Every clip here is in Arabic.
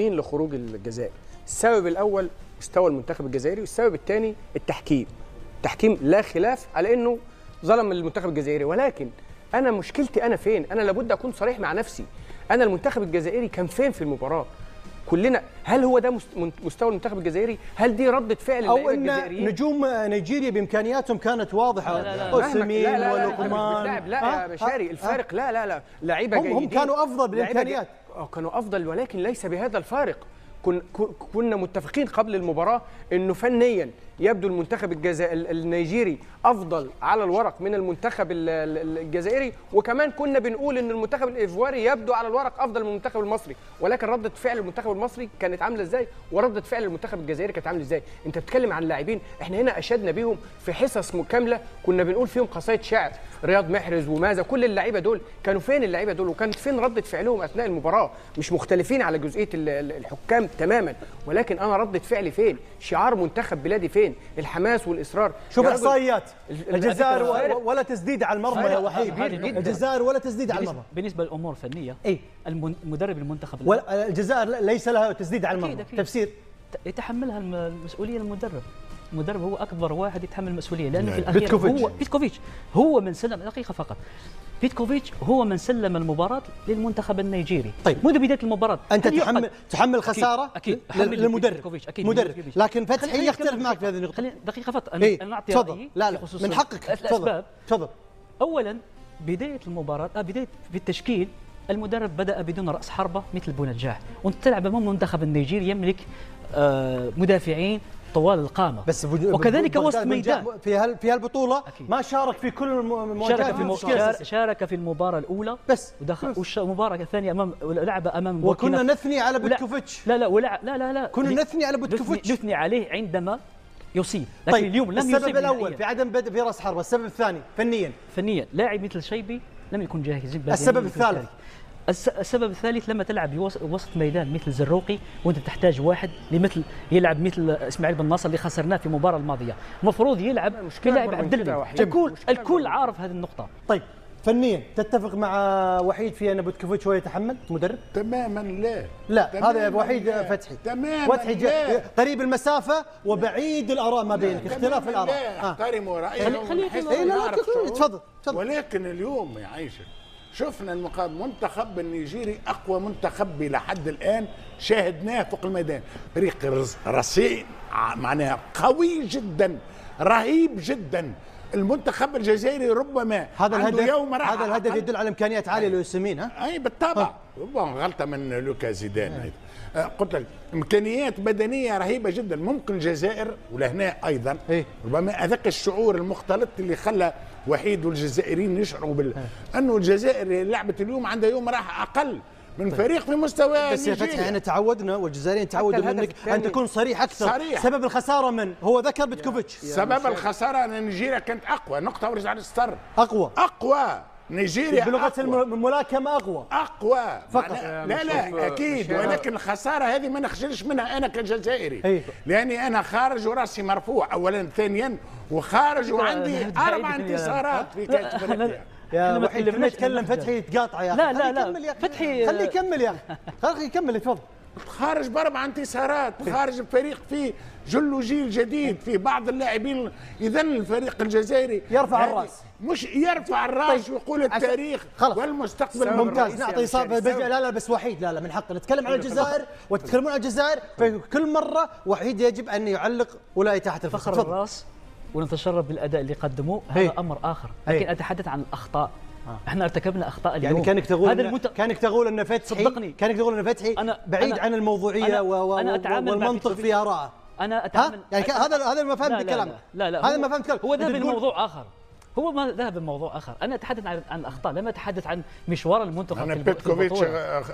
لخروج الجزائر. السبب الاول مستوى المنتخب الجزائري، والسبب الثاني التحكيم. التحكيم لا خلاف على انه ظلم المنتخب الجزائري، ولكن انا مشكلتي انا فين؟ انا لابد اكون صريح مع نفسي. انا المنتخب الجزائري كان فين في المباراه؟ كلنا، هل هو ده مستوى المنتخب الجزائري؟ هل دي ردة فعل او ان نجوم نيجيريا بامكانياتهم كانت واضحه؟ اوسيمين ولقمان. لا يا مشاري، الفارق لا لعيبه جيدين، هم كانوا افضل بالامكانيات، كانوا افضل، ولكن ليس بهذا الفارق. كنا متفقين قبل المباراه انه فنيا يبدو المنتخب النيجيري افضل على الورق من المنتخب الجزائري، وكمان كنا بنقول ان المنتخب الايفواري يبدو على الورق افضل من المنتخب المصري، ولكن ردة فعل المنتخب المصري كانت عامله ازاي وردة فعل المنتخب الجزائري كانت عامله ازاي؟ انت بتتكلم عن لاعبين احنا هنا اشدنا بيهم في حصص كامله، كنا بنقول فيهم قصايد شعر، رياض محرز وماذا، كل اللعيبه دول كانوا فين؟ اللعيبه دول وكانت فين ردة فعلهم اثناء المباراه؟ مش مختلفين على جزئيه الحكام تماما، ولكن انا ردة فعلي فين؟ شعار منتخب بلادي فين؟ الحماس والاصرار. شوف الاحصائيات، الجزائر ولا تسديد على المرمى يا وحيد، الجزائر ولا تسديد على المرمى. بالنسبه للامور الفنيه المدرب المنتخب الجزائر ليس لها تسديد على المرمى. تفسير يتحملها المسؤوليه المدرب هو اكبر واحد يتحمل المسؤوليه، لانه في الاخير هو بيتكوفيتش هو من سلم دقيقه فقط. بيتكوفيتش هو من سلم المباراه للمنتخب النيجيري. طيب منذ بدايه المباراه انت تحمل خساره أكيد. للمدرب مدرب، لكن فتحي يختلف معك في هذه النقطه. دقيقه فقط انا نعطي رايي. لا من حقك. تفضل. اولا بدايه المباراه بدايه في التشكيل، المدرب بدأ بدون رأس حربة مثل بونجاح، وانت تلعب امام منتخب النيجيري يملك مدافعين طوال القامة، بس وكذلك وسط ميدان في هالبطولة ما شارك في كل المواجهات. شارك في المباراة الأولى بس، ودخل والمباراة الثانية لعب أمام وكنا نثني على بوتكوفيتش. لا كنا نثني على بوتكوفيتش، نثني عليه عندما يصيب، لكن طيب اليوم لم يصيب. السبب الأول في عدم بدء في رأس حربة، السبب الثاني فنيا لاعب مثل شيبي لم يكن جاهز. السبب الثالث لما تلعب وسط ميدان مثل زروقي وانت تحتاج واحد يلعب مثل اسماعيل بن ناصر اللي خسرناه في المباراه الماضيه، المفروض يلعب كلاعب عبد الله. الكل عارف هذه النقطه. طيب فنيا تتفق مع وحيد في ان بوتكوفيتش هو يتحمل مدرب؟ تماما لا هذا وحيد فتحي تماما قريب المسافه وبعيد الاراء ما بينك، اختلاف الاراء. احترموا رايهم. تفضل. ولكن اليوم يا عائشه شفنا المنتخب النيجيري اقوى منتخب لحد الان شاهدناه فوق الميدان، فريق رصين معناها قوي جدا، رهيب جدا. المنتخب الجزائري ربما هذا الهدف يدل على امكانيات عاليه لأوسيمين. اي بالطبع، ربما غلطه من لوكا زيدان. قلت لك امكانيات بدنيه رهيبه جدا. ممكن الجزائر ولهنا ايضا ربما هذاك الشعور المختلط اللي خلى وحيد والجزائريين يشعروا انه الجزائر لعبت اليوم عندها يوم راحه اقل من فريق في مستوى بس يا فتحي احنا تعودنا والجزائريين تعودوا منك ان تكون صريح اكثر. سبب الخساره من هو ذكر بوتكوفيتش. سبب الخساره ان نيجيريا كانت اقوى نقطه ورجع للستر. اقوى نيجيريا بلغه الملاكمه اقوى فقط. لا اكيد، ولكن الخساره هذه ما نخجلش منها انا كجزائري، لاني انا خارج وراسي مرفوع اولا، ثانيا وخارج وعندي 4 انتصارات في كاس افريقيا. يا وحيد لما يتكلم فتحي يتقاطع يا اخي. لا فتحي خليه يكمل يا اخي، خليه يكمل. تفضل. خارج ب4 انتصارات، خارج بفريق فيه جيل جديد، في بعض اللاعبين. اذا الفريق الجزائري يرفع الراس، مش يرفع الراس ويقول التاريخ والمستقبل. ممتاز. نعطي لا بس وحيد لا من حقه نتكلم عن الجزائر وتتكلمون عن الجزائر، فكل مره وحيد يجب ان يعلق ولا تحت الفخر الراس ونتشرف بالاداء اللي قدموه، هذا امر اخر، لكن اتحدث عن الاخطاء. احنا ارتكبنا اخطاء اليوم. يعني كانك تقول ان فتحي صدقني بعيد عن الموضوعيه والمنطق في آراءه. انا اتعامل يعني هذا ما فهمت الكلام. لا هذا ما فهمت الكلام. هو ذهب لموضوع اخر. أنا أتحدث عن الأخطاء، لم أتحدث عن مشوار المنتخب. أنا بيتكوفيتش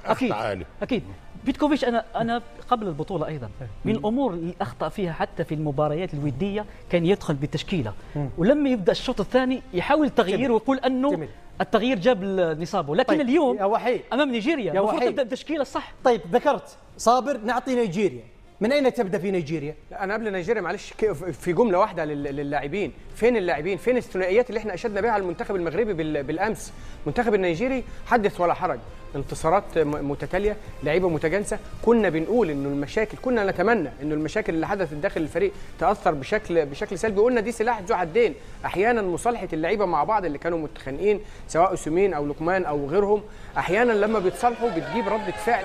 أخطأ عالي. أكيد بيتكوفيتش أنا قبل البطولة أيضا من الأمور اللي أخطأ فيها حتى في المباريات الودية كان يدخل بالتشكيلة، ولما يبدأ الشوط الثاني يحاول التغيير ويقول أنه التغيير جاب نصابه، لكن اليوم أمام نيجيريا المفروض تبدأ بالتشكيلة الصح. طيب ذكرت صابر، نعطي نيجيريا. من اين تبدا في نيجيريا؟ انا قبل نيجيريا معلش في جمله واحده للاعبين، فين اللاعبين؟ فين الثنائيات اللي احنا اشدنا بها على المنتخب المغربي بالامس؟ المنتخب النيجيري حدث ولا حرج، انتصارات متتاليه، لعيبه متجانسه. كنا بنقول انه المشاكل، كنا نتمنى انه المشاكل اللي حدثت داخل الفريق تاثر بشكل سلبي. قلنا دي سلاح ذو حدين، احيانا مصالحه اللعيبه مع بعض اللي كانوا متخانقين سواء أسومين او لقمان او غيرهم، احيانا لما بيتصالحوا بتجيب رده فعل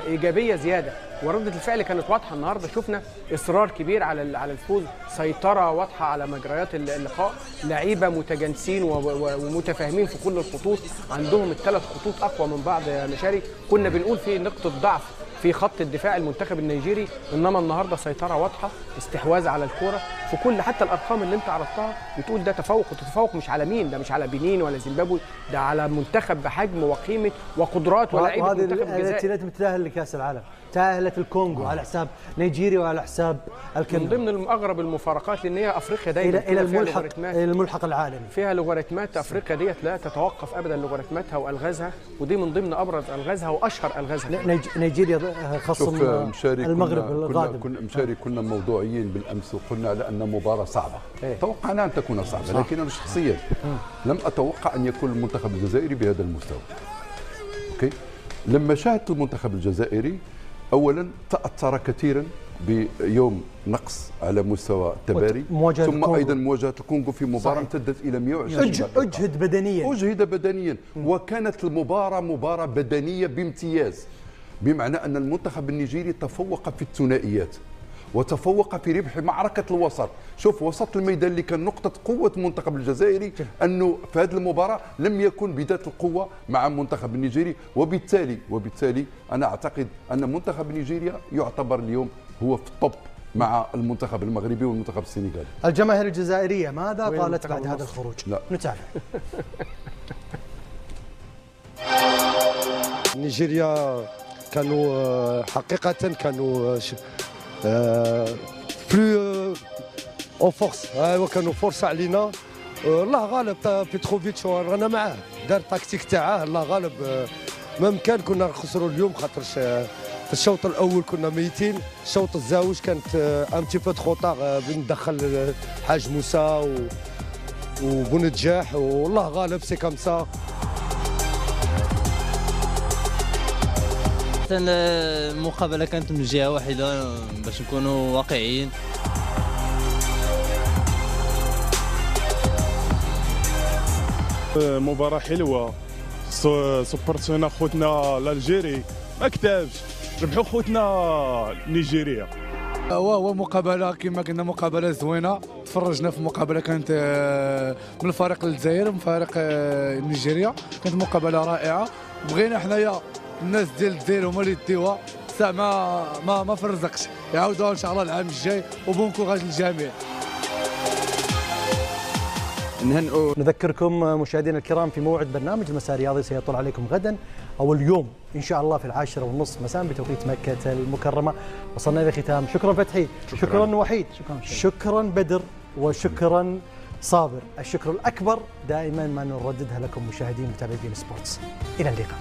ايجابيه زياده، ورده الفعل كانت واضحه النهارده. شفنا اصرار كبير على الفوز، سيطره واضحه على مجريات اللقاء، لعيبه متجانسين ومتفاهمين في كل الخطوط، عندهم الثلاث خطوط اقوى من بعض يا مشاري. كنا بنقول في نقطه ضعف في خط الدفاع المنتخب النيجيري، انما النهارده سيطره واضحه، استحواذ على الكوره في كل، حتى الارقام اللي انت عرضتها بتقول ده تفوق، والتفوق مش على مين، ده مش على بنين ولا زيمبابوي، ده على منتخب بحجم وقيمه وقدرات ولاعيبه منتخب الجزائر. التي متاهل لكاس العالم، تاهلت الكونغو على حساب نيجيريا وعلى حساب الكاميرون، من ضمن اغرب المفارقات، لان هي افريقيا دايما الى الملحق العالمي فيها لوغاريتمات. افريقيا ديت لا تتوقف ابدا لوغاريتماتها والغازها، ودي من ضمن ابرز الغازها واشهر الغازها. نيجيريا خصم المغرب القادم. مشاري كنا موضوعيين بالامس وقلنا على ان مباراه صعبه، توقعنا ان تكون صعبه، لكن انا شخصيا لم اتوقع ان يكون المنتخب الجزائري بهذا المستوى. اوكي، لما شاهدت المنتخب الجزائري اولا تاثر كثيرا بيوم نقص على مستوى التباري، ثم ايضا مواجهه الكونغو في مباراه امتدت الى 120 دقيقه. اجهد بدنيا وكانت المباراه مباراه بدنيه بامتياز، بمعنى ان المنتخب النيجيري تفوق في الثنائيات وتفوق في ربح معركة الوسط. شوف وسط الميدان اللي كان نقطة قوة المنتخب الجزائري، أنه في هذه المباراة لم يكن بذات القوة مع المنتخب النيجيري، وبالتالي أنا أعتقد أن منتخب نيجيريا يعتبر اليوم هو في الطب مع المنتخب المغربي والمنتخب السنغالي. الجماهير الجزائرية ماذا قالت بعد هذا الخروج؟ لا. نتابع. نيجيريا كانوا حقيقة كانوا بلو اون فورس، كانوا فرصة علينا. الله غالب، بيتروفيتش رانا معاه، دار التكتيك تاعه، الله غالب. ما مكان كنا نخسروا اليوم، خاطرش في الشوط الاول كنا ميتين، الشوط الزاوج كانت ان تي بو ترو طار، بندخل حاج موسى وبونجاح، والله غالب سي كام سا. المقابلة كانت من جهة واحدة باش نكونوا واقعيين. مباراة حلوة، سبورتونا خوتنا الجيري ما كتابش، ربحوا خوتنا نيجيريا. هو مقابلة كما قلنا مقابلة زوينة، تفرجنا في مقابلة كانت من الفريق الجزائر ومن فريق نيجيريا، كانت مقابلة رائعة. بغينا حنايا الناس ديال الجزائر هما اللي يديوها، ساعة ما فرزقش، يعاودوها ان شاء الله العام الجاي، وبون كوراج للجميع. نذكركم مشاهدينا الكرام في موعد برنامج المساء الرياضي سيطل عليكم غدا او اليوم ان شاء الله في 10:30 مساء بتوقيت مكة المكرمة. وصلنا الى ختام. شكرا فتحي، شكرا وحيد، شكرا بدر، وشكرا صابر. الشكر الاكبر دائما ما نرددها لكم مشاهدين متابعين سبورتس. الى اللقاء.